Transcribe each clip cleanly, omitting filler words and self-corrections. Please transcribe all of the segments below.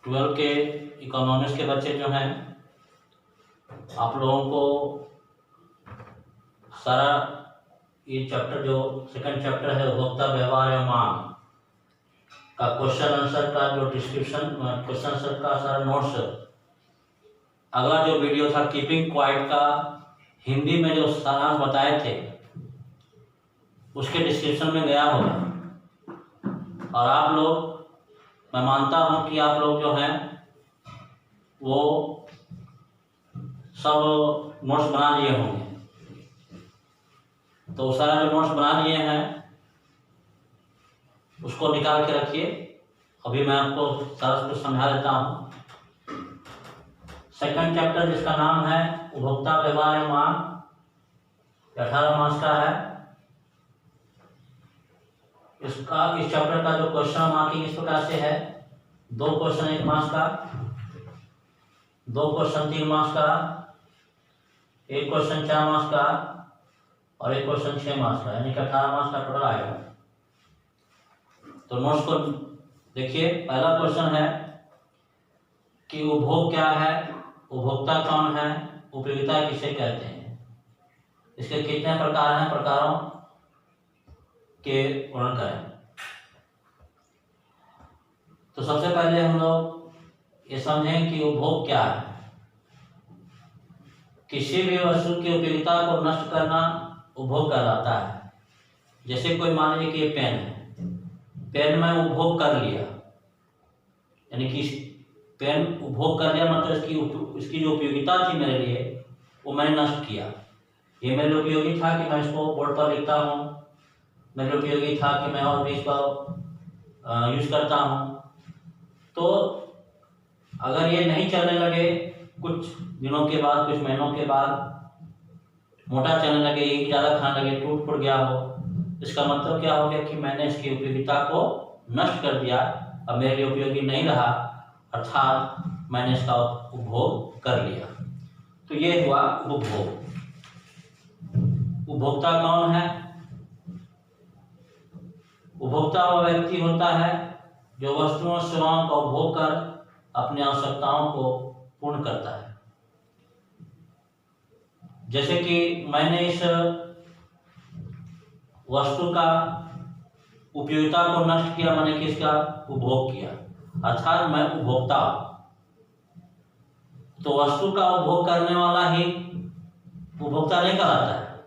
12 के इकोनॉमिक्स के बच्चे जो हैं, आप लोगों को सारा ये चैप्टर जो सेकंड चैप्टर है उपभोक्ता व्यवहार एवं मांग का क्वेश्चन आंसर का जो डिस्क्रिप्शन क्वेश्चन आंसर का सारा नोट्स, अगला जो वीडियो था कीपिंग क्वाइट का हिंदी में जो सारांश बताए थे उसके डिस्क्रिप्शन में गया होगा। और आप लोग, मैं मानता हूं कि आप लोग जो हैं वो सब नोट्स बना लिए होंगे। तो सारा जो नोट्स बना लिए हैं उसको निकाल के रखिए। अभी मैं आपको सारा कुछ समझा देता हूँ। सेकंड चैप्टर जिसका नाम है उपभोक्ता व्यवहार एवं मांग, 18 मार्क्स का है। इस चैप्टर का जो क्वेश्चन मार्किंग इस प्रकार से है, 2 क्वेश्चन 1 मार्क्स का, 2 क्वेश्चन 3 मार्क्स का, 1 क्वेश्चन 4 मार्क्स का और 1 क्वेश्चन 6 मार्क्स का, यानी कि 18 मार्क्स का टोटल आएगा। तो नोट्स को देखिए। पहला क्वेश्चन है कि उपभोग क्या है, उपभोक्ता कौन है, उपयोगिता किसे कहते हैं, इसके कितने प्रकार हैं, प्रकारों के वर्णन करें। तो सबसे पहले हम लोग ये समझें कि उपभोग क्या है। किसी भी वस्तु की उपयोगिता को नष्ट करना उपभोग कहलाता है। जैसे कोई मान लीजिए कि ये पेन है, पेन मैं उपभोग कर लिया, यानी कि पेन उपभोग कर लिया मतलब इसकी जो उपयोगिता थी मेरे लिए वो मैंने नष्ट किया। ये मेरे लिए उपयोगी था कि मैं इसको बोर्ड पर लिखता हूँ, मेरे उपयोगी था कि मैं और भी इसका यूज करता हूँ। तो अगर ये नहीं चलने लगे, कुछ दिनों के बाद, कुछ महीनों के बाद मोटा चलने लगे, एक ज़्यादा खाने लगे, टूट फूट गया हो, इसका मतलब क्या हो गया कि मैंने इसकी उपयोगिता को नष्ट कर दिया, अब मेरे लिए उपयोगी नहीं रहा, अर्थात मैंने इसका उपभोग कर लिया। तो ये हुआ उपभोग। उपभोक्ता कौन है? उपभोक्ता वह व्यक्ति होता है जो वस्तुओं और सेवाओं का उपभोग कर अपनी आवश्यकताओं को पूर्ण करता है। जैसे कि मैंने इस वस्तु का उपयोगिता को नष्ट किया, मैंने किसका उपभोग किया, अर्थात मैं उपभोक्ता। तो वस्तु का उपभोग करने वाला ही उपभोक्ता नहीं कहलाता है,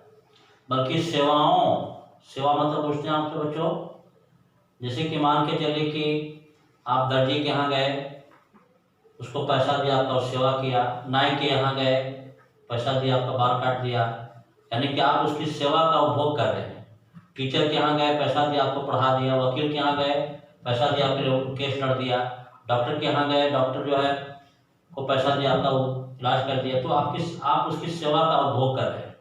बल्कि सेवा मतलब पूछते हैं आपसे बच्चों, जैसे कि मान के चलिए कि आप दर्जी के यहाँ गए, उसको पैसा दिया, आपका सेवा किया। नाई के यहाँ गए, पैसा दिया, आपका बाल काट दिया, यानी कि आप उसकी सेवा का उपभोग कर रहे हैं। टीचर के यहाँ गए, पैसा दिया, आपको पढ़ा दिया। वकील के यहाँ गए, पैसा दिया, आपके केस लड़ दिया। डॉक्टर के यहाँ गए, डॉक्टर जो है को पैसा दिया, आपका इलाज कर दिया। तो आप उसकी सेवा का उपभोग कर रहे हैं।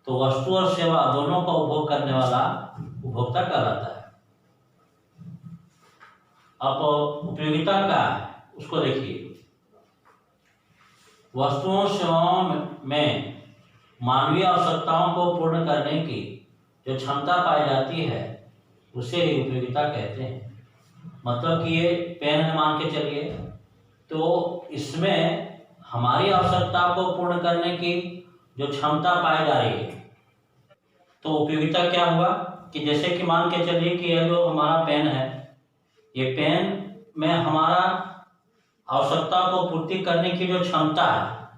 तो वस्तु और सेवा दोनों का उपभोग करने वाला उपभोक्ता कहलाता है। अब उपयोगिता क्या है उसको देखिए। वस्तुओं सेवाओं में मानवीय आवश्यकताओं को पूर्ण करने की जो क्षमता पाई जाती है उसे ही उपयोगिता कहते हैं। मतलब कि ये पेन है मान के चलिए, तो इसमें हमारी आवश्यकता को पूर्ण करने की जो क्षमता पाई जा रही है, तो उपयोगिता क्या हुआ कि जैसे कि मान के चलिए कि ये जो हमारा पेन है, ये पेन में हमारा आवश्यकता को पूर्ति करने की जो क्षमता है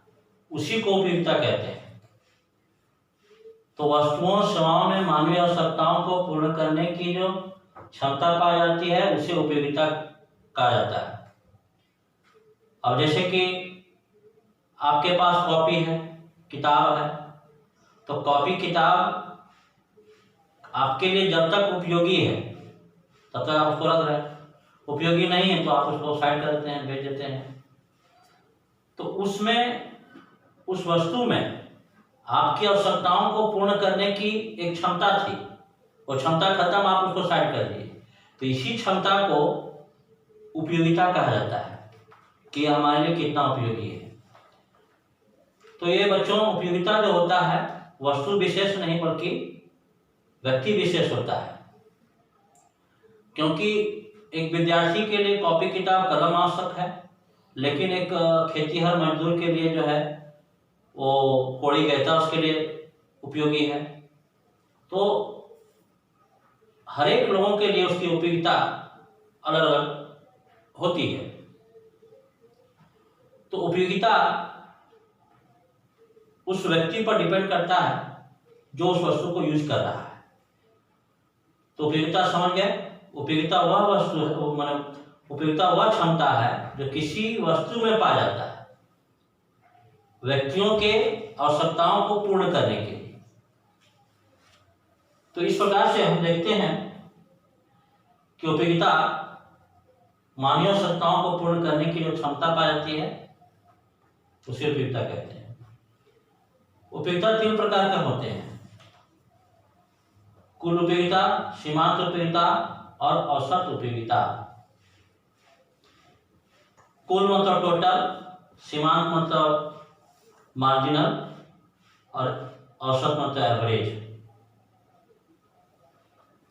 उसी को उपयोगिता कहते हैं। तो वस्तुओं सेवाओं में मानवीय आवश्यकताओं को पूर्ण करने की जो क्षमता पाई जाती है उसे उपयोगिता कहा जाता है। अब जैसे कि आपके पास कॉपी है, किताब है, तो कॉपी किताब आपके लिए जब तक उपयोगी है तब तक आप उसको रख रहे हैं, उपयोगी नहीं है तो आप उसको साइड कर देते हैं, भेज देते हैं। तो उस वस्तु में आपकी आवश्यकताओं को पूर्ण करने की एक क्षमता थी, वो क्षमता खत्म, आप उसको साइड कर दिए। तो इसी क्षमता को उपयोगिता कहा जाता है कि हमारे लिए कितना उपयोगी है। तो ये बच्चों उपयोगिता जो होता है वस्तु विशेष नहीं बल्कि व्यक्ति विशेष होता है, क्योंकि एक विद्यार्थी के लिए कॉपी किताब कलम आवश्यक है, लेकिन एक खेतीहर मजदूर के लिए जो है वो कोड़ी गैता उसके लिए उपयोगी है। तो हर एक लोगों के लिए उसकी उपयोगिता अलग अलग होती है। तो उपयोगिता उस व्यक्ति पर डिपेंड करता है जो उस वस्तु को यूज कर रहा है। तो उपयोगिता समझ गए, उपयोगिता वह वस्तु है, मतलब उपयोगिता वह क्षमता है जो किसी वस्तु में पाया जाता है व्यक्तियों के आवश्यकताओं को पूर्ण करने के लिए। तो इस प्रकार से हम देखते हैं कि उपयोगिता मानवीय आवश्यकताओं को पूर्ण करने की जो क्षमता पाई जाती है उसे उपयोगिता कहते हैं। उपयोगिता 3 प्रकार के होते हैं: कुल उपयोगिता, सीमांत उपयोगिता और औसत उपयोगिता। कुल मतलब टोटल, सीमांत मतलब मार्जिनल और औसत मतलब एवरेज।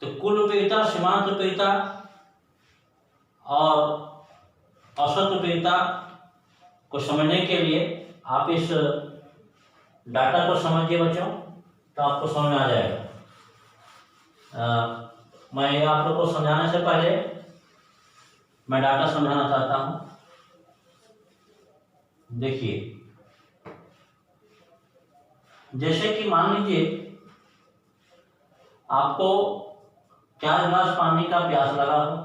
तो कुल उपयोगिता, सीमांत उपयोगिता और औसत उपयोगिता को समझने के लिए आप इस डाटा को समझिए बच्चों, तो आपको समझ में आ जाएगा। मैं आप लोग को समझाने से पहले मैं डाटा समझाना चाहता हूं। देखिए, जैसे कि मान लीजिए आपको 4 गिलास पानी का प्यास लगा हो,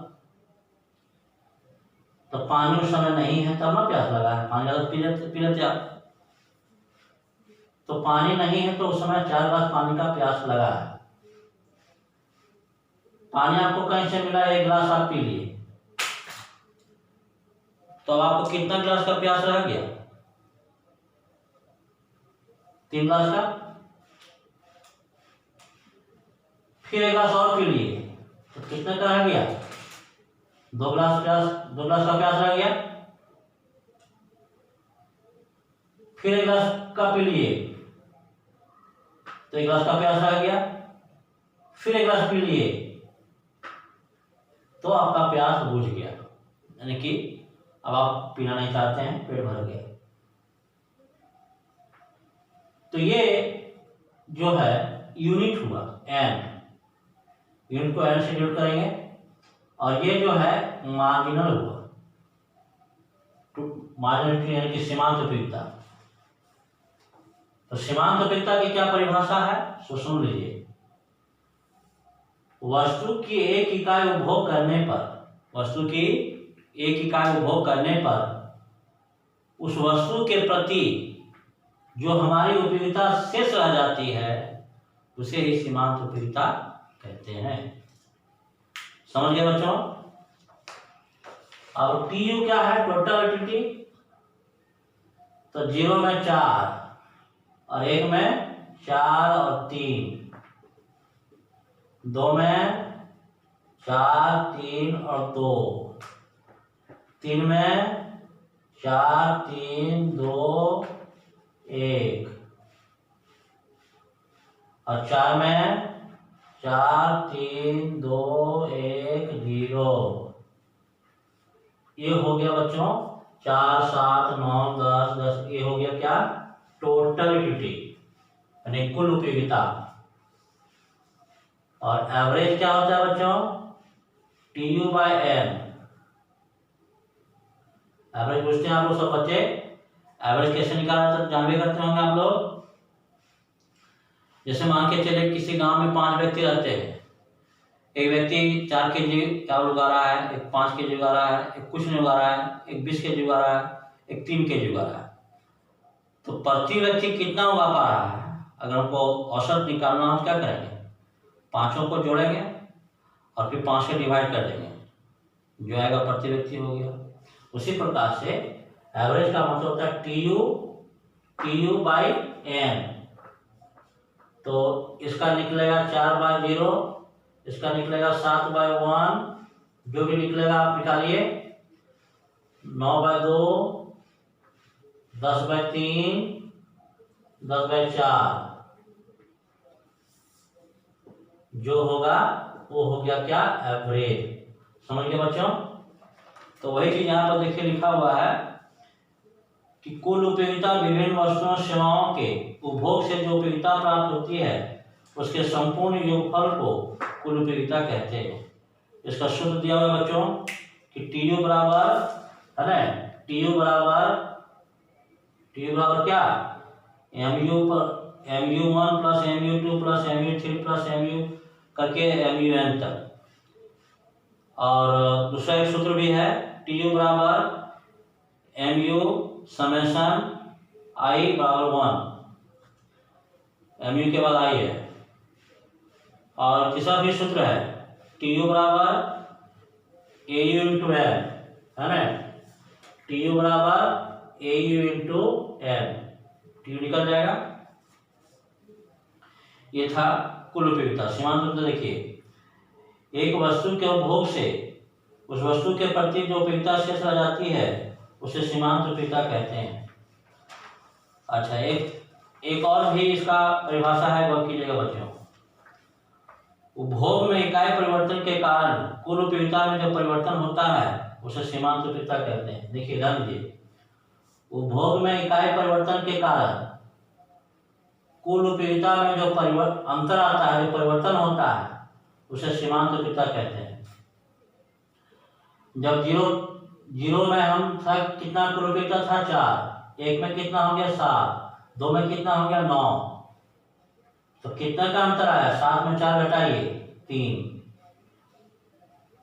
तो पानी उस समय नहीं है तब ना प्यास लगा है, पानी ज़्यादा पी लेते आप। तो पानी नहीं है तो उस समय 4 गिलास पानी का प्यास लगा है। पानी आपको कहीं से मिला, 1 गिलास आप पी लिए, तो आपको कितना गिलास का प्यास रह गया? 3 गिलास का। फिर 1 गिलास और पी लिए तो कितने का रह गया? 2 गिलास का प्यास रह गया। फिर 1 गिलास का पी लिए तो 1 गिलास का प्यास रह गया। फिर 1 गिलास पी लिए तो आपका प्यास बुझ गया, यानी कि अब आप पीना नहीं चाहते हैं, पेट भर गया। तो ये जो है यूनिट हुआ एन, यूनिट को एन से डिनोट करेंगे। और ये जो है मार्जिनल हुआ, मार्जिनल यानी कि सीमांत उपयोगिता। तो सीमांत उपयोगिता की क्या परिभाषा है, सो सुन लीजिए। वस्तु की एक इकाई उपभोग करने पर, वस्तु की एक इकाई उपभोग करने पर उस वस्तु के प्रति जो हमारी उपयोगिता शेष रह जाती है उसे ही सीमांत उपयोगिता कहते हैं। समझ गए बच्चों? अब टीयू क्या है? Total utility. तो 0 में 4 और 1 में 4 और 3, 2 में 4, 3 और 2, 3 में 4, 3, 2, 1 और 4 में 4, 3, 2, 1, 0। ये हो गया बच्चों 4, 7, 9, 10, 10। ये हो गया क्या? टोटल यूटिलिटी यानी कुल उपयोगिता। और एवरेज क्या होता है बच्चों? TU bye N. एवरेज पूछते हैं आप लोग सब बच्चे, एवरेज कैसे निकाला तो जान भी करते होंगे आप लोग। जैसे मान के चले किसी गांव में 5 व्यक्ति रहते हैं। एक व्यक्ति 4 kg चावल उगा रहा है, एक 5 kg उगा रहा है, एक कुछ नहीं उगा रहा है, एक 20 kg उगा रहा है, एक 3 kg उगा रहा है। तो प्रति व्यक्ति कितना उगा पा रहा है? अगर हमको औसत निकालना हो क्या करेंगे? 5 को जोड़ेंगे और फिर 5 से डिवाइड कर देंगे, जो आएगा प्रति व्यक्ति हो गया। उसी प्रकार से एवरेज का मतलब होता है TU बाई एन। तो इसका निकलेगा 4/0, इसका निकलेगा 7/1, जो भी निकलेगा आप निकालिए। 9/2, 10/3, 10/4, जो होगा वो हो गया क्या? एवरेज। समझ गए बच्चों। तो वही चीज यहाँ पर देखिए लिखा हुआ है कि कुल उपयोगिता विभिन्न वस्तुओं सेवाओं के उपभोग से जो उपयोगिता प्राप्त होती है उसके संपूर्ण योगफल को कुल उपयोगिता कहते हैं। इसका सूत्र दिया हुआ है बच्चों कि TU बराबर है ना, TU बराबर क्या, MU1 plus MU2 plus MU3 plus MU करके MUN तक। और दूसरा एक सूत्र भी है, TU बराबर MU समेशन I बराबर 1, MU के बाद I है। और तीसरा भी सूत्र है, TU बराबर AU इंटू N, है ना, TU बराबर AU इंटू N, TU निकल जाएगा। ये था कुल उपयोगिता। सीमांत रूप से देखिए, एक वस्तु के उपभोग से उस वस्तु के प्रति जो उपयोगिता शेष रह जाती है उसे सीमांत उपयोगिता कहते हैं। अच्छा, एक और भी इसका परिभाषा है, वह कीजिएगा बच्चों। उपभोग में इकाई परिवर्तन के कारण कुल उपयोगिता में जो परिवर्तन होता है उसे सीमांत उपयोगिता कहते हैं। देखिए ध्यान दीजिए, उपभोग में इकाई परिवर्तन के कारण कुल उपयोगिता में जो अंतर आता है, जो परिवर्तन होता है, उसे सीमांत उपयोगिता कहते हैं। जब जीरो में हम था, कितना कुल उपयोगिता था 4, 1 में कितना हो गया 7, 2 में कितना हो गया 9, तो कितना का अंतर आया, 7 में 4 घटाइए 3,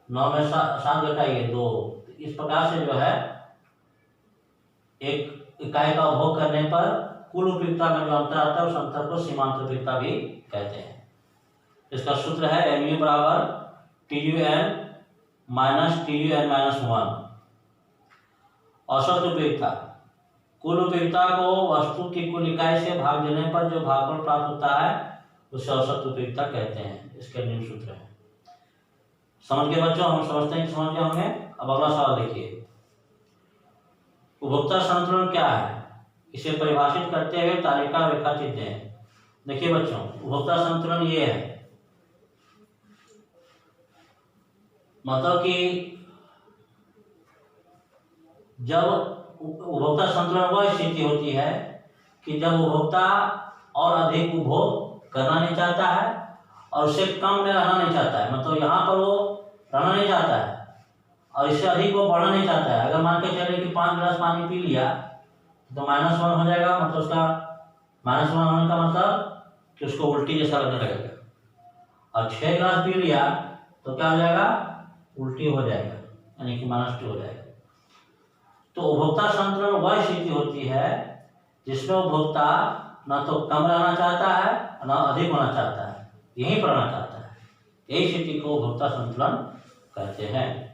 9 में 7 घटाइए 2। इस प्रकार से जो है एक इकाई का उपभोग करने पर कुल उपयोगिता में जो अंतर आता है उस अंतर को सीमांत उपयोगिता भी कहते हैं। इसका सूत्र है MU बराबर TUN माइनस TUN माइनस 1। औसत उपयोगिता, कुल उपयोगिता को वस्तु की कुल इकाई से भाग देने पर जो भागफल प्राप्त होता है उसे औसत उपयोगिता कहते हैं। इसके निम्न सूत्र है। समझ गए बच्चों, हम समझते हैं कि समझ गए होंगे। अब अगला सवाल देखिए, उपभोक्ता संतुलन क्या है, इसे परिभाषित करते हुए तालिका रेखा चित्र हैं। देखिए बच्चों, उपभोक्ता संतुलन ये है, मतलब कि जब उपभोक्ता संतुलन वह स्थिति होती है कि जब उपभोक्ता और अधिक उपभोग करना नहीं चाहता है और उससे कम में रहना नहीं चाहता है। मतलब यहाँ पर वो रहना नहीं चाहता है और इससे अधिक वो बढ़ना नहीं चाहता है। अगर मान के चले कि 5 गिलास पानी पी लिया तो -1 हो जाएगा, मतलब उसका -1 होने का मतलब कि उसको उल्टी जैसा लगने लगेगा। और 6 गिलास पी लिया तो क्या हो जाएगा, उल्टी हो जाएगा, यानी कि -2 हो जाएगा। तो उपभोक्ता संतुलन वह स्थिति होती है जिसमें उपभोक्ता ना तो कम रहना चाहता है ना अधिक होना चाहता है, यहीं पर रहना चाहता है। यही स्थिति को उपभोक्ता संतुलन कहते हैं।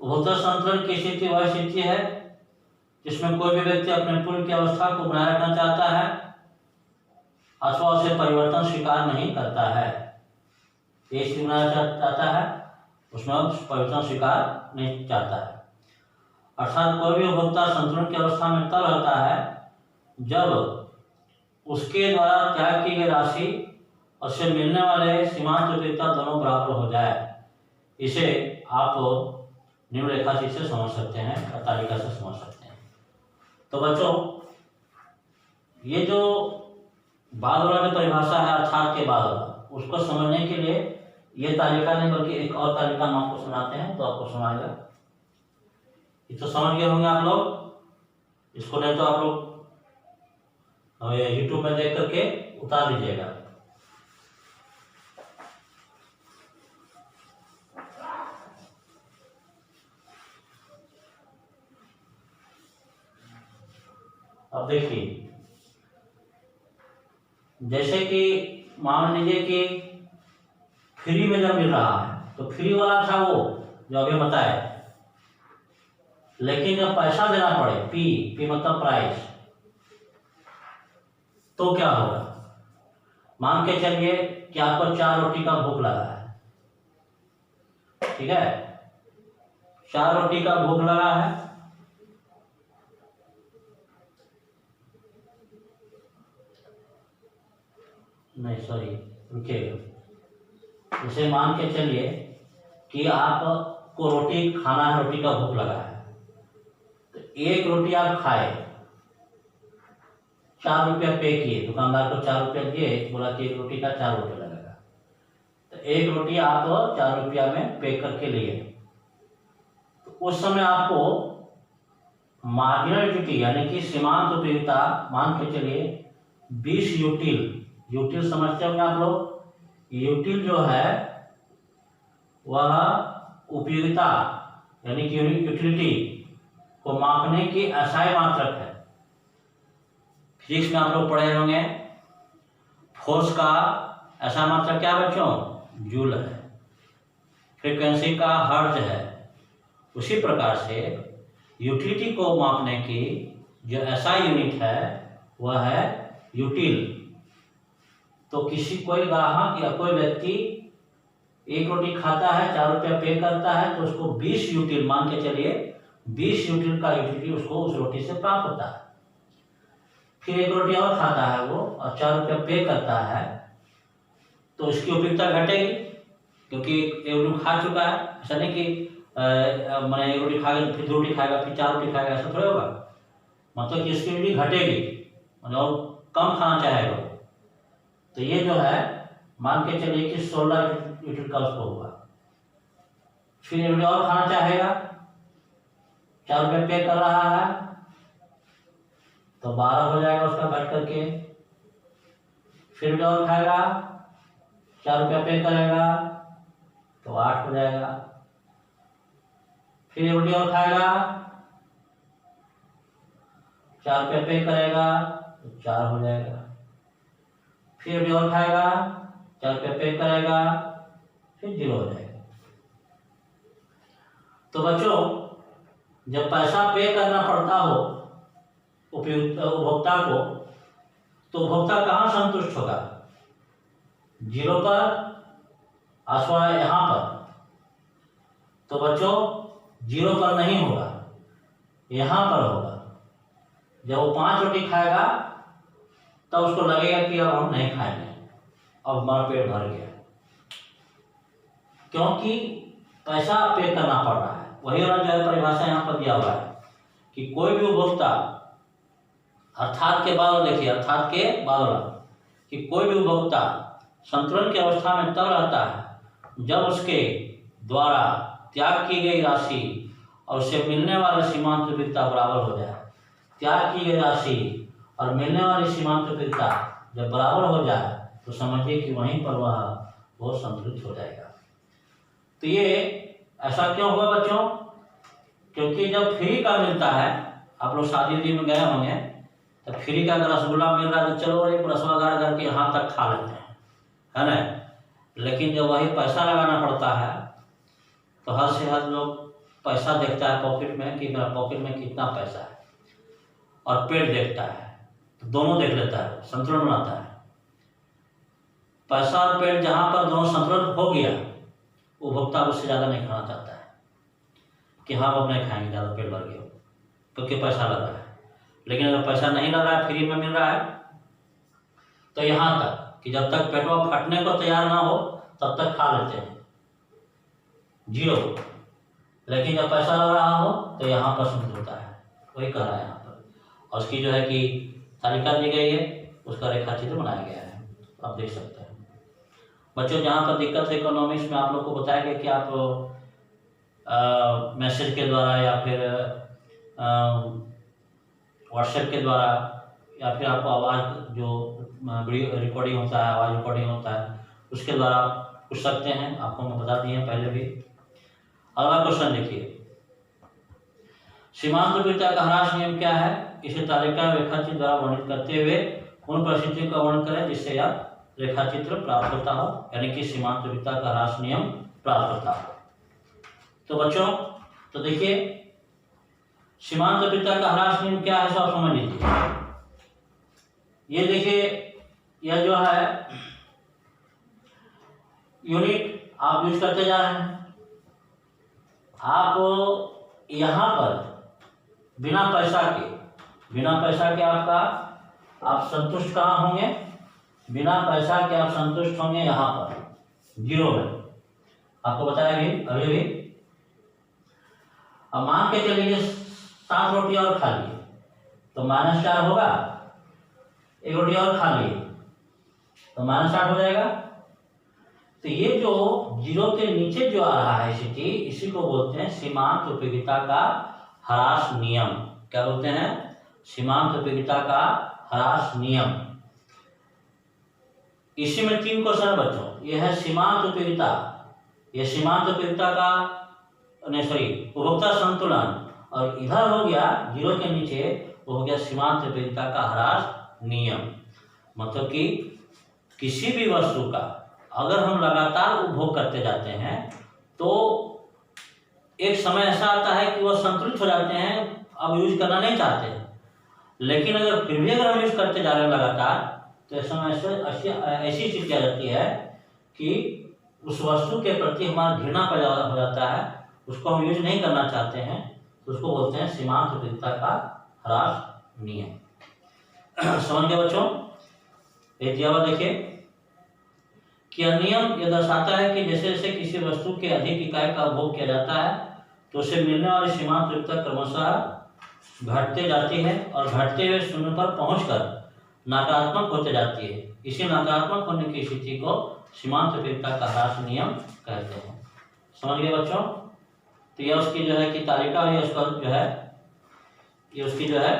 उपभोक्ता संतुलन की स्थिति वह स्थिति है जिसमें कोई भी व्यक्ति अपने पूर्व की अवस्था को बनाए रखना चाहता है अथवा उसे परिवर्तन स्वीकार नहीं करता है। ये स्थिति बनाना चाहता है, उसमें परिवर्तन स्वीकार नहीं चाहता है। अर्थात कोई भी उपभोक्ता संतुलन की अवस्था में तब रहता है जब उसके द्वारा त्याग की गई राशि और उससे मिलने वाले सीमांत उपयोगिता दोनों बराबर हो जाए। इसे आप निम्न रेखा से समझ सकते हैं, तालिका से समझ सकते हैं। तो बच्चों, ये जो बाद वाला जो परिभाषा है अर्थात के बाद वाला, उसको समझने के लिए ये तालिका नहीं बल्कि एक और तालिका हम आपको सुनाते हैं तो आपको समझेगा। ये तो समझ गए होंगे आप लोग, इसको नहीं तो आप लोग YouTube में देख करके उतार लीजिएगा। अब देखिए, जैसे कि मान लीजिए कि फ्री में जब मिल रहा है तो फ्री वाला था वो जो अभी बताया, लेकिन जब पैसा देना पड़े, पी मतलब प्राइस, तो क्या होगा। मान के चलिए कि आपको 4 रोटी का भूख लगा है, ठीक है, 4 रोटी का भूख लगा है, नहीं सॉरी रुकिएगा। उसे मान के चलिए कि आपको रोटी खाना है, रोटी का भूख लगा है, तो एक रोटी आप खाए, 4 रुपया पे किए, दुकानदार को 4 रुपया दिए, बोला कि एक रोटी का 4 रुपया लगेगा, तो एक रोटी आप 4 रुपया में पे करके लिए। तो उस समय आपको मार्जिनल यूटिलिटी यानी कि सीमांत उपयोगिता मान के चलिए 20 यूटिल समझते होंगे आप लोग। यूटिल जो है वह उपयोगिता यानी कि यूटिलिटी को मापने की असाई मात्रक है। फिजिक्स में आप लोग पढ़े होंगे, फोर्स का असाई मात्रक क्या बच्चों? जूल है। फ्रीक्वेंसी का हर्ट्ज है। उसी प्रकार से यूटिलिटी को मापने की जो एसआई यूनिट है वह है यूटिल। तो कोई ग्राहक या कोई व्यक्ति एक रोटी खाता है, 4 रुपया पे करता है, तो उसको 20 यूटिल मान के चलिए, 20 यूटिल का यूटिलिटी उसको उस रोटी से प्राप्त होता है। फिर एक रोटी और खाता है वो और 4 रुपया पे करता है, तो उसकी उपयोगिता घटेगी क्योंकि एक रोटी खा चुका है। ऐसा नहीं कि मैंने एक रोटी खाएगा फिर 2 रोटी खाएगा फिर 4 रोटी खाएगा, ऐसा थोड़ा होगा। मतलब कि उसकी यूटिलिटी घटेगी, मतलब और कम खाना चाहेगा। तो ये जो है मान के चलिए कि 16 यूटिल का उसको हुआ। फिर एक रोटी और खाना चाहेगा, 4 रुपये पे कर रहा है, तो 12 हो जाएगा उसका घट करके। फिर भी और खाएगा, 4 रुपया पे करेगा, तो 8 हो जाएगा। फिर एक रोटी और खाएगा, 4 रुपया पे करेगा, तो 4 हो जाएगा। फिर रोटी और खाएगा, 4 रुपया पे करेगा, फिर 0 हो जाएगा। तो बच्चों जब पैसा पे करना पड़ता हो उपभोक्ता को, तो उपभोक्ता कहाँ संतुष्ट होगा? 0 पर अथवा यहाँ पर? तो बच्चों 0 पर नहीं होगा, यहाँ पर होगा। जब वो 5 रोटी खाएगा तब उसको लगेगा कि अब हम नहीं खाएंगे, अब हमारा पेट भर गया, क्योंकि पैसा पे करना पड़ रहा है। वही वाला जो है परिभाषा यहाँ पर दिया हुआ है कि कोई भी उपभोक्ता अर्थात के बाद देखिए, अर्थात के बाद कि कोई भी उपभोक्ता संतुलन की अवस्था में तब रहता है जब उसके द्वारा त्याग की गई राशि और उसे मिलने वाली सीमांत उपयोगिता बराबर हो जाए। त्याग की गई राशि और मिलने वाली सीमांत उपयोगिता जब बराबर हो जाए तो समझिए कि वहीं पर वह संतुलित हो जाएगा। तो ये ऐसा क्यों हुआ बच्चों? क्योंकि जब फ्री का मिलता है, आप लोग शादी में गए होंगे, तो फ्री का अगर रसगुल्ला मिल रहा है तो चलो एक रसगुल्ला करके यहाँ तक खा लेते हैं, है ना। लेकिन जब वही पैसा लगाना पड़ता है तो हद से हद लोग पैसा देखता है पॉकेट में कि मेरा पॉकेट में कितना पैसा है, और पेट देखता है, तो दोनों देख लेता है, संतुलन बनाता है। पैसा और पेट जहाँ पर दोनों संतुलन हो गया, उपभोक्ता उससे ज़्यादा नहीं खाना चाहता है कि हाँ अब नहीं खाएंगे, ज़्यादा पेट भर गया क्योंकि पैसा लग रहा है। लेकिन अगर पैसा नहीं लग रहा है, फ्री में मिल रहा है, तो यहाँ तक कि जब तक पेटवा फटने को तैयार ना हो तब तक खा लेते हैं, 0। लेकिन जब पैसा लग रहा हो तो यहाँ पर संतुलित होता है, वही कह रहा है यहाँ पर। और उसकी जो है कि तालिका दी गई है, उसका रेखा चित्र बनाया गया है, आप देख सकते हैं। बच्चों जहाँ पर दिक्कत है इकोनॉमिक्स में, आप लोग को बताया गया कि आप मैसेज के द्वारा या फिर व्हाट्सएप के द्वारा या फिर आपको आवाज़ जो वीडियो रिकॉर्डिंग होता है, आवाज़ रिकॉर्डिंग होता है, उसके द्वारा आप पूछ सकते हैं। आपको मैं बता दिए हैं पहले भी। अगला क्वेश्चन देखिए, सीमांत उपयोगिता का ह्रास नियम क्या है? इसे तालिका रेखाचित्र द्वारा वर्णित करते हुए उन परिस्थितियों का वर्णन करें जिससे यह रेखाचित्र प्राप्त होता हो, यानी कि सीमांत उपयोगिता का ह्रास नियम प्राप्त होता हो। तो बच्चों तो देखिए सीमांत उपयोगिता का ह्रास नियम क्या है, सब समझ लीजिए। ये देखिए, यह जो है यूनिट आप यूज करते जा रहे हैं। आप यहाँ पर बिना पैसा के आपका आप संतुष्ट कहाँ होंगे? बिना पैसा के आप संतुष्ट होंगे यहाँ पर 0 में, आपको बताया अभी भी। अब मान के चलिए 7 रोटी और खा लिए तो -4 होगा, 1 रोटी और खा लिए तो -8 हो जाएगा। तो ये जो 0 के नीचे जो आ रहा है स्थिति, इसी को बोलते हैं सीमांत उपयोगिता का ह्रास नियम। क्या बोलते हैं? सीमांत उपयोगिता का ह्रास नियम। इसी में 3 क्वेश्चन है बच्चों। यह है सीमांत उपयोगिता, यह सीमांत उपयोगिता का उपभोक्ता संतुलन, और इधर हो गया 0 के नीचे वो हो गया सीमांत उपयोगिता का ह्रास नियम। मतलब कि किसी भी वस्तु का अगर हम लगातार उपभोग करते जाते हैं तो एक समय ऐसा आता है कि वह संतुलित हो जाते हैं, अब यूज करना नहीं चाहते हैं। लेकिन अगर फिर भी अगर हम यूज करते जा रहे हैं लगातार, तो इस समय ऐसी स्थिति आ जाती है कि उस वस्तु के प्रति हमारा घृणा पैदा हो जाता है, उसको हम यूज नहीं करना चाहते हैं, तो उसको बोलते हैं सीमांत उपयोगिता का ह्रास नियम। समझ गए बच्चों? ये दिया हुआ देखिए कि नियम यह दर्शाता है कि जैसे जैसे किसी वस्तु के अधिक इकाई का उपभोग किया जाता है तो उसे मिलने वाली सीमांत उपयोगिता क्रमशः घटते जाती है और घटते हुए शून्य पर पहुंचकर नकारात्मक होते जाती है। इसी नकारात्मक होने की स्थिति को सीमांत उपयोगिता का ह्रास नियम कहते हैं। समझ गए बच्चों? तो यह उसकी जो है कि तालिका है, उसका जो है ये उसकी जो है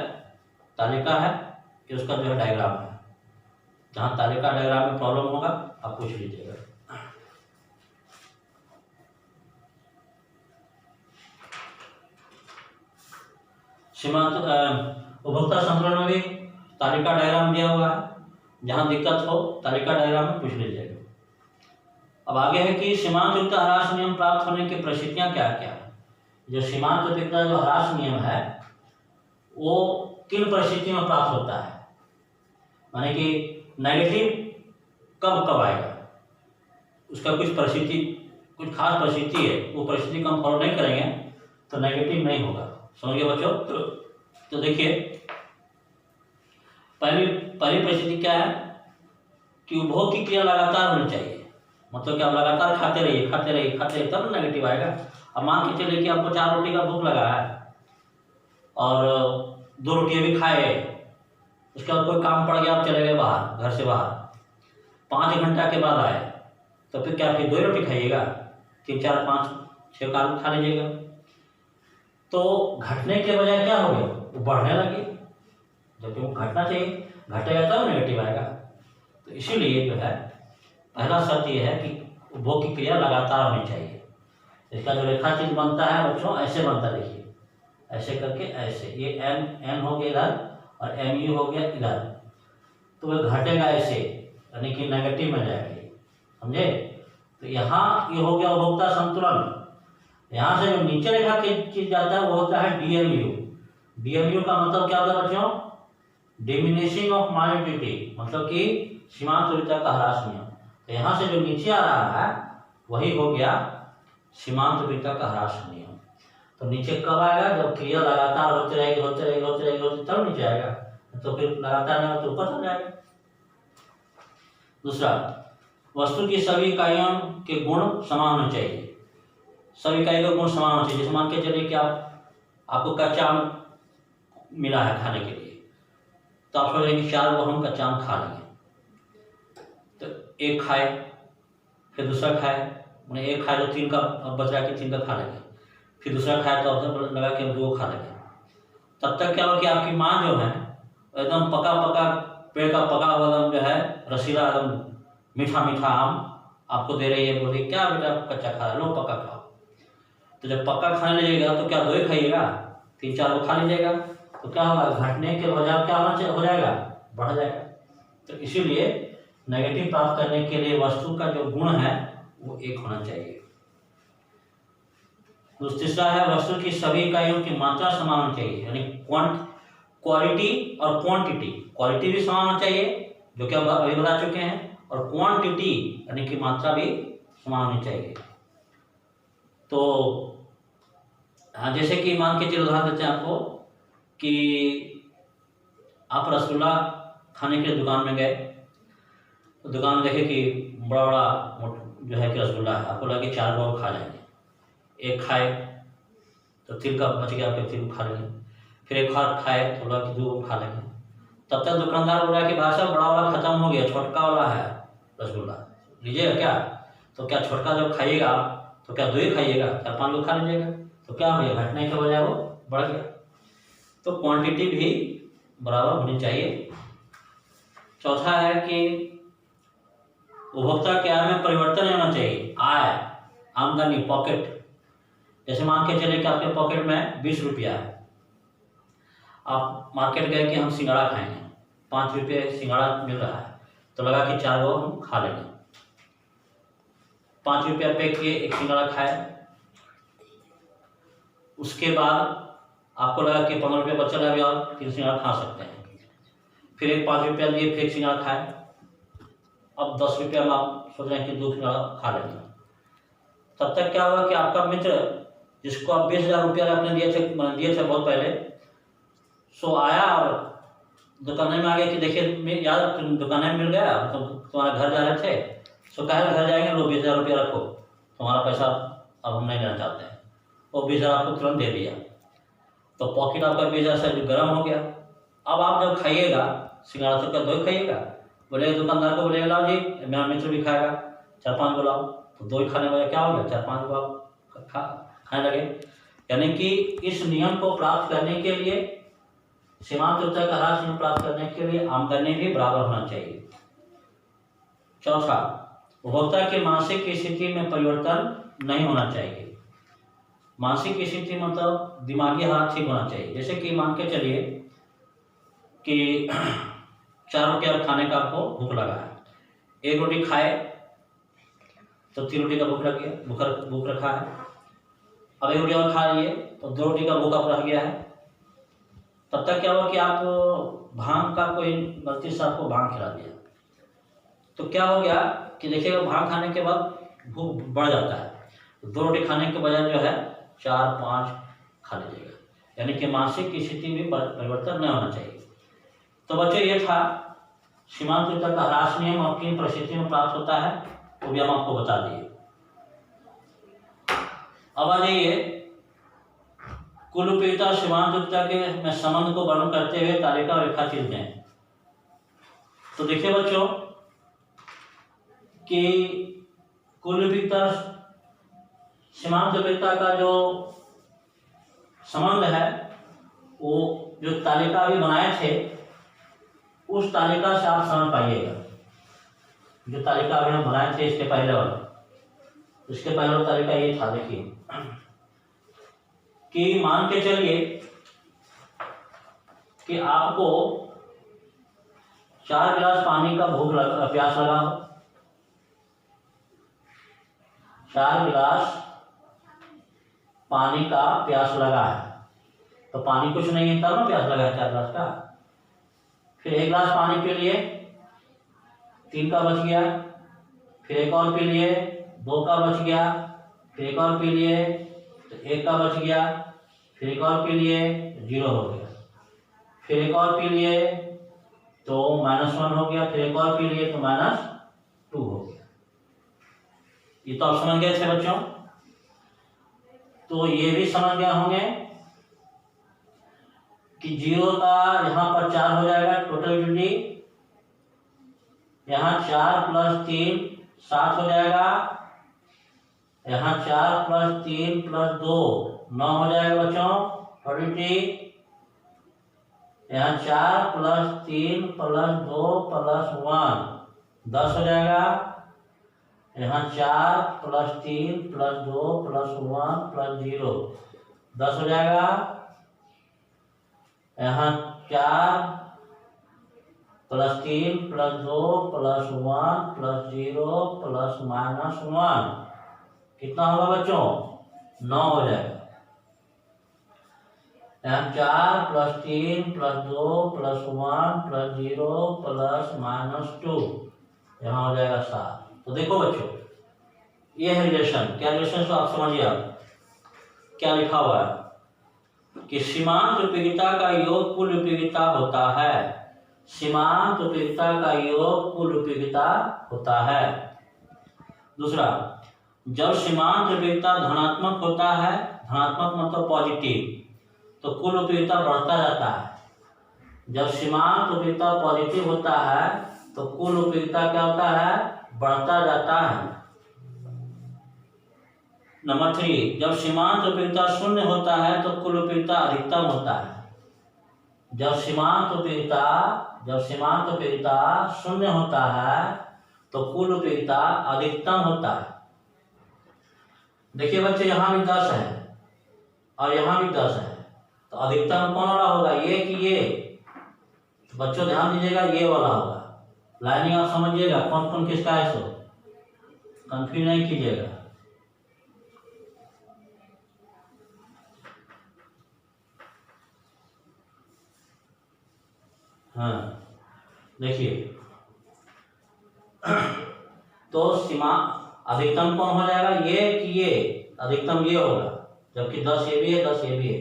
तालिका है, ये उसका जो है डायग्राम है। जहाँ तालिका डायग्राम में प्रॉब्लम होगा आप पूछ लीजिएगा। सीमांत उपभोक्ता संतुलन में भी तालिका डायग्राम दिया हुआ है, जहाँ दिक्कत हो तालिका डायग्राम में पूछ लीजिएगा। अब आगे है कि सीमांत उपयोगिता ह्रास नियम प्राप्त होने की परिस्थितियां क्या क्या है। जो सीमांत उपयोगिता जो ह्रास नियम है वो 3 परिस्थितियों में प्राप्त होता है। माने कि नेगेटिव कब कब आएगा, उसका कुछ परिस्थिति, कुछ खास परिस्थिति है, वो परिस्थिति को हम फॉलो नहीं करेंगे तो नेगेटिव नहीं होगा। समझिए बच्चों? तो देखिए पहली परिस्थिति क्या है कि उपभोग की क्रिया लगातार होनी चाहिए। मतलब कि आप लगातार खाते रहिए तब नेगेटिव आएगा। अब मान के चलिए कि आपको 4 रोटी का भूख लगा है और 2 रोटी भी खाए, उसके बाद कोई काम पड़ गया, आप चले गए बाहर, घर से बाहर, 5 घंटा के बाद आए, तो फिर क्या फिर 2 रोटी खाइएगा? 3, 4, 5, 6 का खा लीजिएगा। तो घटने के बजाय क्या हो गया, वो बढ़ने लगी, जबकि वो घटना चाहिए, घटेगा तब नेगेटिव आएगा। तो इसीलिए जो है पहला शर्त ये है कि उपभोग की क्रिया लगातार होनी चाहिए। इसका जो रेखा चित्र बनता है बच्चों ऐसे बनता है, देखिए ऐसे करके ऐसे, ये एन हो गया इधर और MU हो गया इधर, तो वह घटेगा ऐसे, यानी कि नेगेटिव में जाएगी। समझे? तो यहाँ ये हो गया उपभोक्ता संतुलन। यहाँ से जो नीचे रेखा की चीज जाता है वो होता है DMU का मतलब क्या होता है बच्चों? डिमिनिशिंग ऑफ मॉडिटी, मतलब कि सीमांत उपयोगिता का ह्रास नियम। तो यहाँ से जो नीचे आ रहा है वही हो गया सीमांत उपयोगिता का ह्रास नियम। तो नीचे कब आएगा? जब क्रिया लगातार होती रहेगी तब नीचे आएगा, तो फिर लगातार नहीं तो ऊपर चल जाएगा। दूसरा, वस्तु की सभी इकाइयों के गुण समान होने चाहिए। सभी इकाइयों के गुण समान होने चाहिए। जैसे मान के चलिए कि आपको कच्चा आम मिला है खाने के लिए, तो आप सोच रहे हैं कि 4 को हम कच्चा आम खा लेंगे। तो एक खाए, फिर दूसरा खाए, मैंने एक खाए तो 3 का बच रहा है कि 3 का खा लेंगे, फिर दूसरा खाए तो अवसर लगा कि हम 2 खा लेंगे। तब तक क्या हो कि आपकी माँ जो है एकदम पका पेड़ का पका हुआ जो है रसीला एकदम मीठा आम आपको दे रही है, बोली क्या बेटा कच्चा खा रहा है, लो पका खाओ। तो जब पक्का खाने लीजिएगा तो क्या 2 ही खाइएगा, 3, 4 को खा लीजिएगा, तो क्या होगा? घटने के बजाय क्या हो जाएगा? बढ़ जाएगा। तो इसीलिए नेगेटिव प्राप्त करने के लिए वस्तु का जो गुण है वो 1 होना चाहिए। तीसरा है वस्तु की सभी इकाइयों की मात्रा समान होनी चाहिए, यानी क्वालिटी और क्वांटिटी। क्वालिटी भी समान होना चाहिए जो कि अभी बता चुके हैं, और क्वांटिटी यानी कि मात्रा भी समान होनी चाहिए। तो जैसे कि मान के चलिए उदाहरण देते हैं आपको कि आप रसगुल्ला खाने के लिए दुकान में गए, तो दुकान में देखे कि बड़ा बड़ा जो है कि रसगुल्ला है, आपको लगा कि 4 गो खा लेंगे। एक खाए तो 3 का बच गया, फिर 3 खा लेंगे। फिर एक और खाए तो लगा कि 2 गो खा लेंगे। तब तक दुकानदार बोला कि भाई साहब बड़ा वाला खत्म हो गया, छोटका वाला है रसगुल्ला, लीजिएगा क्या? तो क्या छोटका जब खाइएगा तो क्या 2 ही खाइएगा, 4-5 लोग खा लीजिएगा, तो क्या हो गया, घटने के बजाय वो बढ़ गया। तो क्वांटिटी भी बराबर होनी चाहिए। चौथा है कि उपभोक्ता के आय में परिवर्तन होना चाहिए। आय, आमदनी, पॉकेट। जैसे मान के चले कि आपके पॉकेट में 20 रुपया है, आप मार्केट गए कि हम सिंघाड़ा खाएंगे, 5 रुपये सिंघाड़ा मिल रहा है, तो लगा कि 4 गो हम खा लेंगे। 5 रुपया पे किए, एक सिंघाड़ा खाए। उसके बाद आपको लगा कि 15 रुपये बचा है, अभी और 3 सिंघाड़ा खा सकते हैं। फिर एक 5 रुपया लिए, फिर एक सिंघाड़ा खाए। अब 10 रुपया में आप सोच रहे हैं कि 2 सिंघाड़ा खा लेंगे। तब तक क्या होगा कि आपका मित्र जिसको आप 20,000 रुपया आपने दिए थे बहुत पहले, सो आया और दुकान में आ गया कि देखिए यार दुकान में मिल गया, तो तुम्हारा घर जा रहे थे, सो कहे घर जाएंगे, लो 20,000 रुपया रखो, तुम्हारा पैसा अब हम नहीं लेना चाहते हैं। वो 20,000 आपको तुरंत दे दिया, तो पॉकेट आपका 20,000 से गर्म हो गया। अब आप जब खाइएगा सिंघाड़ा तो क्या 2 ही खाइएगा? बोलेगा दुकानदार को, बोलेगा लाओ जी मेरा मित्र भी खाएगा, 4-5 गो लाओ, तो 2 ही खाने वाले क्या हो गया, 4-5 गो आप खाने लगे। यानी कि इस नियम को प्राप्त करने के लिए, सीमांत उत्तर का ह्रास नियम प्राप्त करने के लिए आमदनी भी बराबर होना चाहिए। चौथा, उपभोक्ता की मानसिक स्थिति में परिवर्तन नहीं होना चाहिए। मानसिक स्थिति मतलब दिमागी हालत ठीक होना चाहिए। जैसे कि मान के चलिए कि 4 रुपया खाने का आपको भूख लगा है, 1 रोटी खाए तो 3 रोटी का भूख लग गया, भूख रखा है। अब 1 रोटी और खा लिए तो 2 रोटी का भूख आप रह गया है। तब तक क्या हुआ कि आप भांग का कोई गलती से आपको भांग खिला दिया, तो क्या हो गया कि देखिएगा भांग खाने के बाद भूख बढ़ जाता है, तो 2 रोटी खाने के बजाय जो है 4-5 खा लीजिएगा। यानी कि मानसिक स्थिति में परिवर्तन नहीं होना चाहिए। तो बच्चों ये था सीमांत उत्तर का ह्रास नियम और किन परिस्थितियों में प्राप्त होता है, वो भी हम आपको बता दिए। अब आ जाइए कुल उपयोगिता सीमांत उत्तर के में संबंध को वर्णन करते हुए तालिका और रेखा चित्र दें। तो देखिए बच्चों कि कुल उपयोगिता सीमांत उपयोगिता का जो संबंध है, वो जो तालिका अभी बनाए थे उस तालिका से आप समझ पाइएगा। जो तालिका अभी हम बनाए थे इसके पहले वाला, तालिका ये था, देखिए कि मान के चलिए कि आपको 4 गिलास पानी का प्यास लगा हो। 4 गिलास पानी का प्यास लगा है, तो पानी कुछ नहीं है तब ना प्यास लगा है 4 गिलास का। फिर 1 गिलास पानी पी लिए, 3 का बच गया, फिर एक और पी लिए, 2 का बच गया, फिर एक और पी लिए तो 1 का बच गया, फिर एक और पी लिए 0 हो गया, फिर एक और पी लिए तो -1 हो गया, फिर एक और पी लिए तो -2 हो गया। ये तो आप समझ गए थे बच्चों। तो ये भी समझ गए होंगे कि 0 का यहाँ पर 4 हो जाएगा टोटल यूनिटी, यहाँ 4 + 3 7 हो जाएगा, यहाँ 4 + 3 + 2 9 हो जाएगा बच्चों क्वांटिटी। यहाँ 4 + 3 + 2 + 1 10 हो जाएगा, यहाँ 4 + 3 + 2 + 1 + 0 10 हो जाएगा, यहाँ 4 + 3 + 2 + 1 + 0 + -1 कितना होगा बच्चों 9 हो जाएगा। यहाँ 4 + 3 + 2 + 1 + 0 + -2 यहाँ हो जाएगा 7। तो देखो बच्चों ये है रिलेशन। क्या रिलेशन तो आप समझिए, आप क्या लिखा हुआ है कि सीमांत उपयोगिता का योग कुल उपयोगिता होता है। सीमांत उपयोगिता का योग कुल उपयोगिता होता है। दूसरा, जब सीमांत उपयोगिता धनात्मक होता है, धनात्मक मतलब पॉजिटिव, तो कुल उपयोगिता बढ़ता जाता है। जब सीमांत उपयोगिता पॉजिटिव होता है तो कुल उपयोगिता क्या होता है, बढ़ता जाता है। नंबर 3, जब सीमांत उपयोगिता शून्य होता है तो कुल उपयोगिता अधिकतम होता है। जब सीमांत उपयोगिता शून्य होता है तो कुल उपयोगिता अधिकतम होता है। देखिए बच्चे, यहाँ भी 10 है और यहाँ भी 10 है, तो अधिकतम कौन वाला होगा, ये कि ये? तो बच्चों ध्यान दीजिएगा, ये वाला होगा। लाइनिंग आप समझिएगा, कौन कौन किसका है, सो कंफ्यूज नहीं कीजिएगा। हाँ देखिए, तो सीमा अधिकतम कौन हो जाएगा, ये कि ये? अधिकतम ये होगा, जबकि 10 ये भी है 10 ये भी है,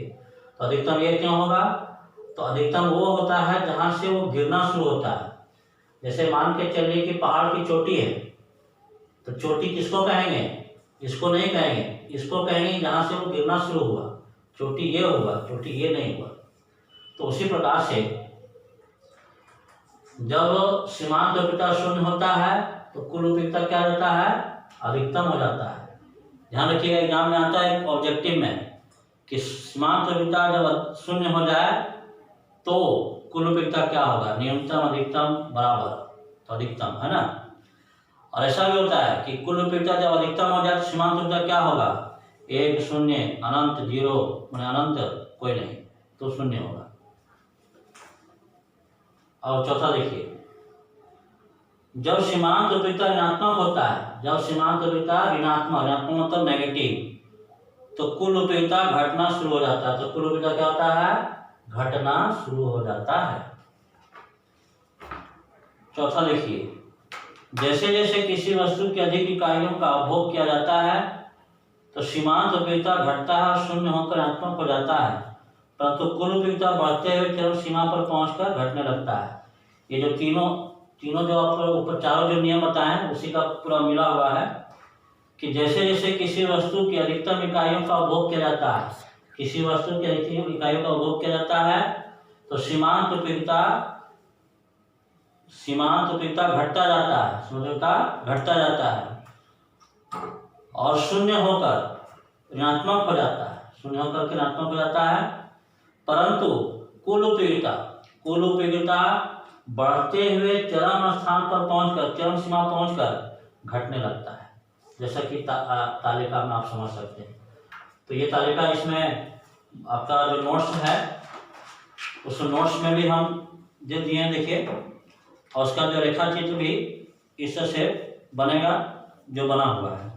तो अधिकतम ये क्यों होगा? तो अधिकतम वो होता है जहां से वो गिरना शुरू होता है। जैसे मान के चलिए कि पहाड़ की चोटी है, तो चोटी किसको कहेंगे? इसको नहीं कहेंगे, इसको कहेंगे जहां से वो गिरना शुरू हुआ। चोटी ये हुआ, चोटी ये नहीं हुआ। तो उसी प्रकार से जब सीमांत उपयोगिता शून्य होता है तो कुल उपयोगिता क्या रहता है, अधिकतम हो जाता है। ध्यान रखिएगा, एग्जाम में आता है ऑब्जेक्टिव में कि सीमांत उपयोगिता जब शून्य हो जाए तो कुल उपयोगिता क्या होगा, न्यूनतम अधिकतम बराबर, तो अधिकतम है ना। और ऐसा भी होता है कि कुल उपयोगिता जब अधिकतम हो जाए तो सीमांत उपयोगिता क्या होगा, 1 0 अनंत 0, मैंने अनंत कोई नहीं, तो शून्य होगा। और चौथा देखिए, जब सीमांत उपयोगिता ऋणात्मक होता है, जब सीमांत उपयोगिता ऋणात्मक मतलब नेगेटिव, तो कुल उपयोगिता घटना शुरू हो जाता है। तो कुल उपयोगिता क्या होता है, घटना शुरू हो जाता है। चौथा देखिए, जैसे जैसे किसी वस्तु की अधिक इकाइयों का उपभोग किया जाता है तो सीमांत उपयोगिता घटता है और शून्य होकर ऋणात्मक हो जाता है, परंतु कुल उपयोगिता बढ़ते हुए चरम सीमा पर पहुंचकर घटने लगता है। ये जो तीनों जो आप ऊपर चारों जो नियम बताए हैं उसी का पूरा मिला हुआ है कि जैसे जैसे किसी वस्तु की अधिकतम इकाइयों का उपभोग किया जाता है, किसी वस्तु की अधिकतम इकाइयों का उपभोग किया जाता है तो सीमांत उपयोगिता घटता जाता है, घटता जाता है और शून्य होकर ऋणात्मक हो जाता है, शून्य होकर के ऋणात्मक हो जाता है। परंतु कुल उपयोगिता बढ़ते हुए चरम स्थान पर पहुंचकर, चरम सीमा पहुंचकर घटने लगता है, जैसा कि तालिका में आप समझ सकते हैं। तो ये तालिका, इसमें आपका जो नोट्स है उस नोट्स में भी हम दे दिए हैं, देखिए, और उसका जो रेखा चित्र भी इस तरह से बनेगा जो बना हुआ है।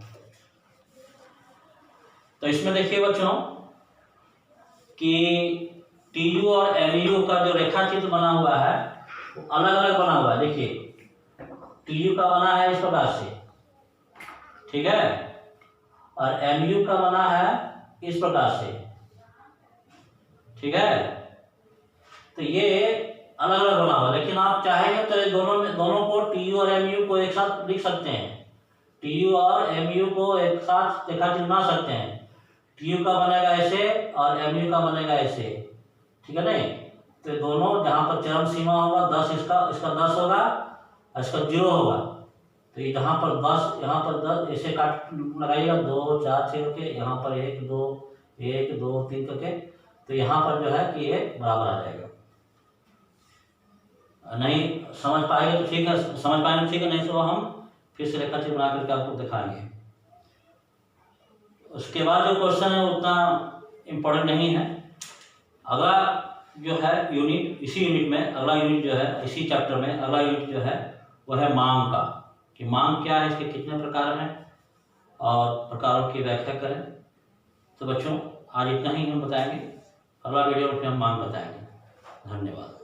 तो इसमें देखिए बच्चों कि TU और MU का जो रेखा चित्र बना हुआ है वो अलग अलग बना हुआ है। देखिए, TU का बना है इस प्रकार से, ठीक है, और MU का बना है इस प्रकार से, ठीक है। तो ये अलग अलग बना हुआ, लेकिन आप चाहेंगे तो ये दोनों को TU और MU को एक साथ लिख सकते हैं। TU और MU को एक साथ रेखा चित्र बना सकते हैं। TU का बनेगा ऐसे और MU का बनेगा ऐसे, ठीक है नहीं। तो दोनों जहाँ पर चरम सीमा होगा 10, इसका 10 होगा और इसका 0 होगा। तो ये जहाँ पर 10, यहाँ पर 10 ऐसे काट लगाइएगा, 2 4 6 करके, यहाँ पर 1 2 3 करके, तो यहाँ पर जो है कि ये बराबर आ जाएगा। नहीं समझ पाएंगे तो ठीक है, समझ पाएंगे ठीक है, नहीं तो हम फिर से रेखा चित्र बना करके आपको दिखाएंगे। उसके बाद जो क्वेश्चन है उतना इम्पोर्टेंट नहीं है। अगला जो है यूनिट, इसी यूनिट में अगला यूनिट जो है, इसी चैप्टर में अगला यूनिट जो है वह है मांग का, कि मांग क्या है, इसके कितने प्रकार हैं और प्रकारों की व्याख्या करें। तो बच्चों आज इतना ही हम बताएंगे, अगला वीडियो में फिर हम मांग बताएंगे। धन्यवाद।